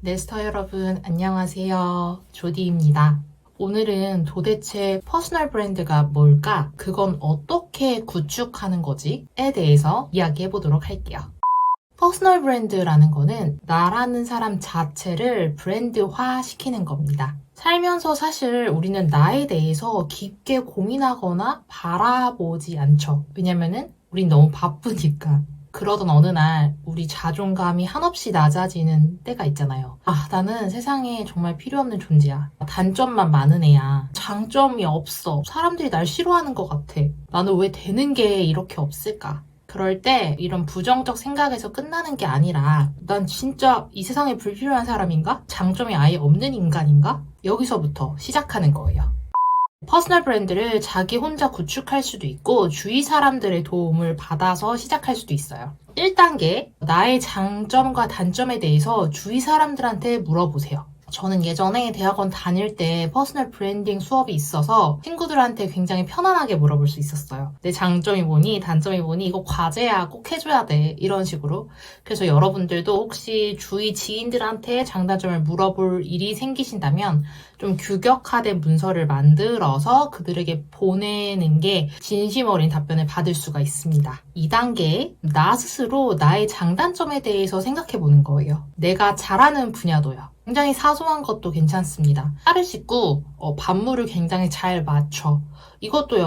네스터 여러분, 안녕하세요. 조디입니다. 오늘은 도대체 퍼스널 브랜드가 뭘까? 그건 어떻게 구축하는 거지? 에 대해서 이야기해 보도록 할게요. 퍼스널 브랜드라는 거는 나라는 사람 자체를 브랜드화 시키는 겁니다. 살면서 사실 우리는 나에 대해서 깊게 고민하거나 바라보지 않죠. 왜냐면은 우린 너무 바쁘니까. 그러던 어느 날 우리 자존감이 한없이 낮아지는 때가 있잖아요. 나는 세상에 정말 필요 없는 존재야. 단점만 많은 애야. 장점이 없어. 사람들이 날 싫어하는 것 같아. 나는 왜 되는 게 이렇게 없을까? 그럴 때 이런 부정적 생각에서 끝나는 게 아니라 난 진짜 이 세상에 불필요한 사람인가? 장점이 아예 없는 인간인가? 여기서부터 시작하는 거예요. 퍼스널 브랜드를 자기 혼자 구축할 수도 있고 주위 사람들의 도움을 받아서 시작할 수도 있어요. 1단계, 나의 장점과 단점에 대해서 주위 사람들한테 물어보세요. 저는 예전에 대학원 다닐 때 퍼스널 브랜딩 수업이 있어서 친구들한테 굉장히 편안하게 물어볼 수 있었어요. 내 장점이 뭐니? 단점이 뭐니? 이거 과제야. 꼭 해줘야 돼. 이런 식으로. 그래서 여러분들도 혹시 주위 지인들한테 장단점을 물어볼 일이 생기신다면 좀 규격화된 문서를 만들어서 그들에게 보내는 게 진심 어린 답변을 받을 수가 있습니다. 2단계, 나 스스로 나의 장단점에 대해서 생각해 보는 거예요. 내가 잘하는 분야도요. 굉장히 사소한 것도 괜찮습니다. 살을 씻고 밥물을 굉장히 잘 맞춰. 이것도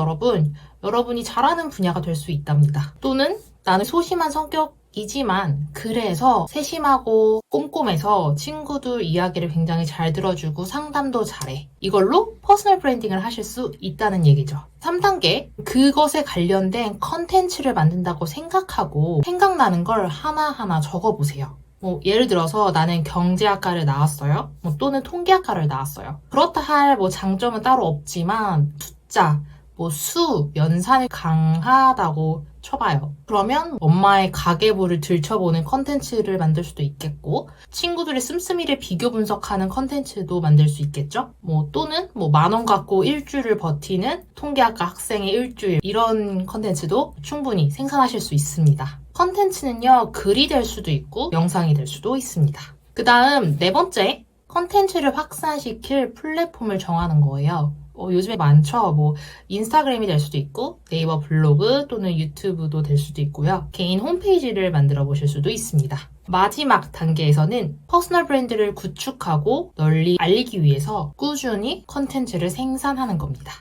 여러분이 잘하는 분야가 될 수 있답니다. 또는 나는 소심한 성격이지만 그래서 세심하고 꼼꼼해서 친구들 이야기를 굉장히 잘 들어주고 상담도 잘해. 이걸로 퍼스널 브랜딩을 하실 수 있다는 얘기죠. 3단계, 그것에 관련된 컨텐츠를 만든다고 생각하고 생각나는 걸 하나하나 적어보세요. 예를 들어서 나는 경제학과를 나왔어요. 또는 통계학과를 나왔어요. 그렇다 할 장점은 따로 없지만 숫자, 수, 연산이 강하다고 쳐봐요. 그러면 엄마의 가계부를 들춰보는 컨텐츠를 만들 수도 있겠고 친구들의 씀씀이를 비교 분석하는 컨텐츠도 만들 수 있겠죠. 또는 10,000원 갖고 일주일을 버티는 통계학과 학생의 일주일 이런 컨텐츠도 충분히 생산하실 수 있습니다. 컨텐츠는요, 글이 될 수도 있고 영상이 될 수도 있습니다. 그 다음 4번째, 컨텐츠를 확산시킬 플랫폼을 정하는 거예요. 요즘에 많죠. 인스타그램이 될 수도 있고 네이버 블로그 또는 유튜브도 될 수도 있고요. 개인 홈페이지를 만들어 보실 수도 있습니다. 마지막 단계에서는 퍼스널 브랜드를 구축하고 널리 알리기 위해서 꾸준히 컨텐츠를 생산하는 겁니다.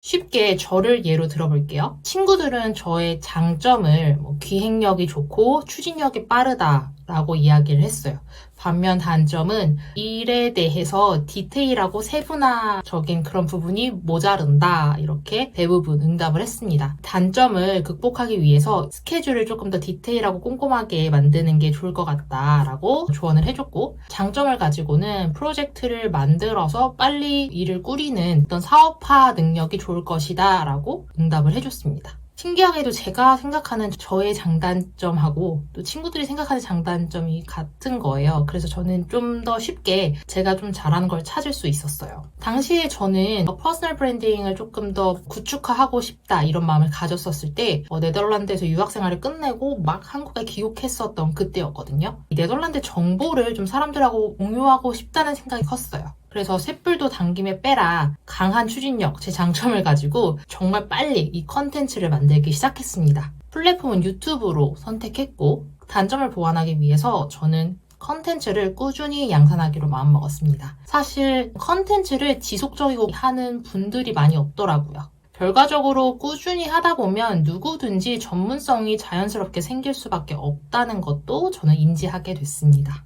쉽게 저를 예로 들어볼게요. 친구들은 저의 장점을 기획력이 좋고 추진력이 빠르다라고 이야기를 했어요. 반면 단점은 일에 대해서 디테일하고 세분화적인 그런 부분이 모자른다 이렇게 대부분 응답을 했습니다. 단점을 극복하기 위해서 스케줄을 조금 더 디테일하고 꼼꼼하게 만드는 게 좋을 것 같다라고 조언을 해줬고 장점을 가지고는 프로젝트를 만들어서 빨리 일을 꾸리는 어떤 사업화 능력이 좋을 것이다 라고 응답을 해줬습니다. 신기하게도 제가 생각하는 저의 장단점하고 또 친구들이 생각하는 장단점이 같은 거예요. 그래서 저는 좀 더 쉽게 제가 좀 잘하는 걸 찾을 수 있었어요. 당시에 저는 퍼스널 브랜딩을 조금 더 구축화하고 싶다 이런 마음을 가졌었을 때 네덜란드에서 유학생활을 끝내고 막 한국에 귀국했었던 그때였거든요. 이 네덜란드 정보를 좀 사람들하고 공유하고 싶다는 생각이 컸어요. 그래서 셋불도 당김에 빼라 강한 추진력, 제 장점을 가지고 정말 빨리 이 컨텐츠를 만들기 시작했습니다. 플랫폼은 유튜브로 선택했고 단점을 보완하기 위해서 저는 컨텐츠를 꾸준히 양산하기로 마음먹었습니다. 사실 컨텐츠를 지속적이고 하는 분들이 많이 없더라고요. 결과적으로 꾸준히 하다 보면 누구든지 전문성이 자연스럽게 생길 수밖에 없다는 것도 저는 인지하게 됐습니다.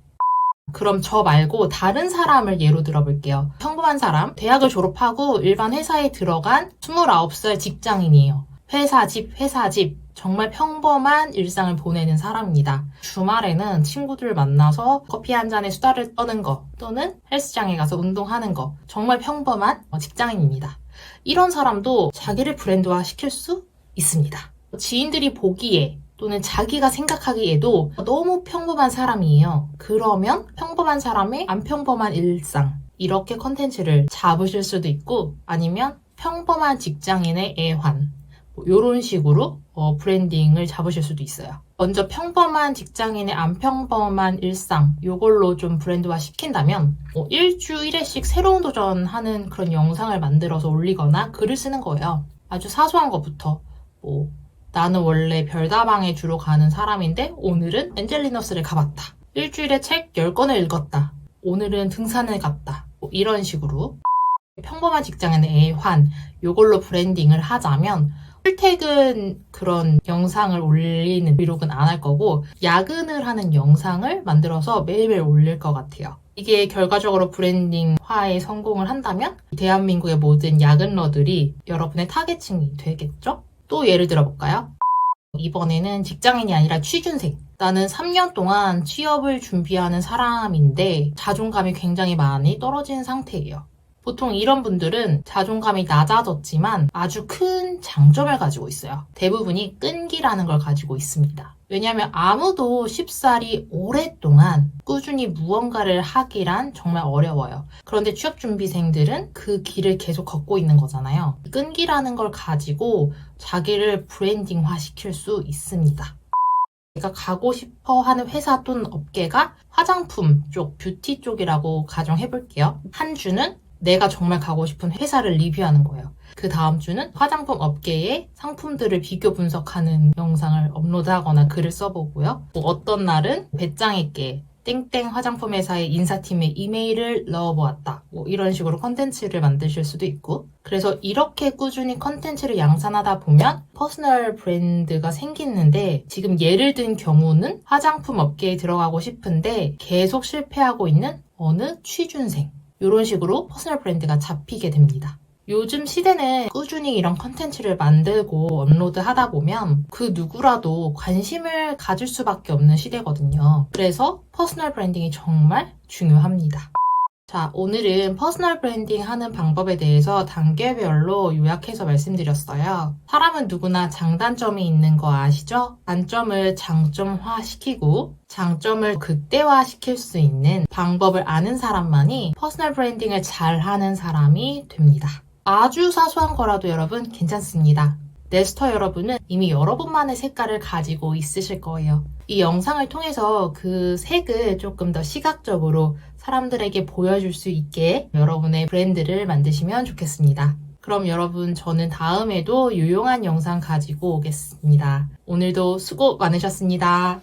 그럼 저 말고 다른 사람을 예로 들어볼게요. 평범한 사람, 대학을 졸업하고 일반 회사에 들어간 29살 직장인이에요. 회사 집. 정말 평범한 일상을 보내는 사람입니다. 주말에는 친구들 만나서 커피 한 잔에 수다를 떠는 거 또는 헬스장에 가서 운동하는 거 정말 평범한 직장인입니다. 이런 사람도 자기를 브랜드화 시킬 수 있습니다. 지인들이 보기에 또는 자기가 생각하기에도 너무 평범한 사람이에요. 그러면 평범한 사람의 안 평범한 일상 이렇게 컨텐츠를 잡으실 수도 있고 아니면 평범한 직장인의 애환 이런 식으로 브랜딩을 잡으실 수도 있어요. 먼저 평범한 직장인의 안 평범한 일상 이걸로 좀 브랜드화 시킨다면 일주일에씩 새로운 도전하는 그런 영상을 만들어서 올리거나 글을 쓰는 거예요. 아주 사소한 것부터 나는 원래 별다방에 주로 가는 사람인데 오늘은 엔젤리너스를 가봤다. 일주일에 책 10권을 읽었다. 오늘은 등산을 갔다. 이런 식으로 평범한 직장인의 애환 이걸로 브랜딩을 하자면 출퇴근 그런 영상을 올리는 브이로그는 안 할 거고 야근을 하는 영상을 만들어서 매일매일 올릴 것 같아요. 이게 결과적으로 브랜딩화에 성공을 한다면 대한민국의 모든 야근러들이 여러분의 타겟층이 되겠죠? 또 예를 들어볼까요? 이번에는 직장인이 아니라 취준생. 나는 3년 동안 취업을 준비하는 사람인데 자존감이 굉장히 많이 떨어진 상태예요. 보통 이런 분들은 자존감이 낮아졌지만 아주 큰 장점을 가지고 있어요. 대부분이 끈기라는 걸 가지고 있습니다. 왜냐하면 아무도 쉽사리 오랫동안 꾸준히 무언가를 하기란 정말 어려워요. 그런데 취업준비생들은 그 길을 계속 걷고 있는 거잖아요. 끈기라는 걸 가지고 자기를 브랜딩화 시킬 수 있습니다. 내가 가고 싶어 하는 회사 또는 업계가 화장품 쪽, 뷰티 쪽이라고 가정해볼게요. 한 주는 내가 정말 가고 싶은 회사를 리뷰하는 거예요. 그 다음 주는 화장품 업계의 상품들을 비교 분석하는 영상을 업로드하거나 글을 써보고요. 어떤 날은 배짱있게 땡땡 화장품 회사의 인사팀에 이메일을 넣어보았다. 이런 식으로 컨텐츠를 만드실 수도 있고 그래서 이렇게 꾸준히 컨텐츠를 양산하다 보면 퍼스널 브랜드가 생기는데 지금 예를 든 경우는 화장품 업계에 들어가고 싶은데 계속 실패하고 있는 어느 취준생 이런 식으로 퍼스널 브랜드가 잡히게 됩니다. 요즘 시대는 꾸준히 이런 컨텐츠를 만들고 업로드 하다 보면 그 누구라도 관심을 가질 수밖에 없는 시대거든요. 그래서 퍼스널 브랜딩이 정말 중요합니다. 자, 오늘은 퍼스널 브랜딩 하는 방법에 대해서 단계별로 요약해서 말씀드렸어요. 사람은 누구나 장단점이 있는 거 아시죠? 단점을 장점화시키고 장점을 극대화시킬 수 있는 방법을 아는 사람만이 퍼스널 브랜딩을 잘하는 사람이 됩니다. 아주 사소한 거라도 여러분 괜찮습니다. 네스터 여러분은 이미 여러분만의 색깔을 가지고 있으실 거예요. 이 영상을 통해서 그 색을 조금 더 시각적으로 사람들에게 보여줄 수 있게 여러분의 브랜드를 만드시면 좋겠습니다. 그럼 여러분 저는 다음에도 유용한 영상 가지고 오겠습니다. 오늘도 수고 많으셨습니다.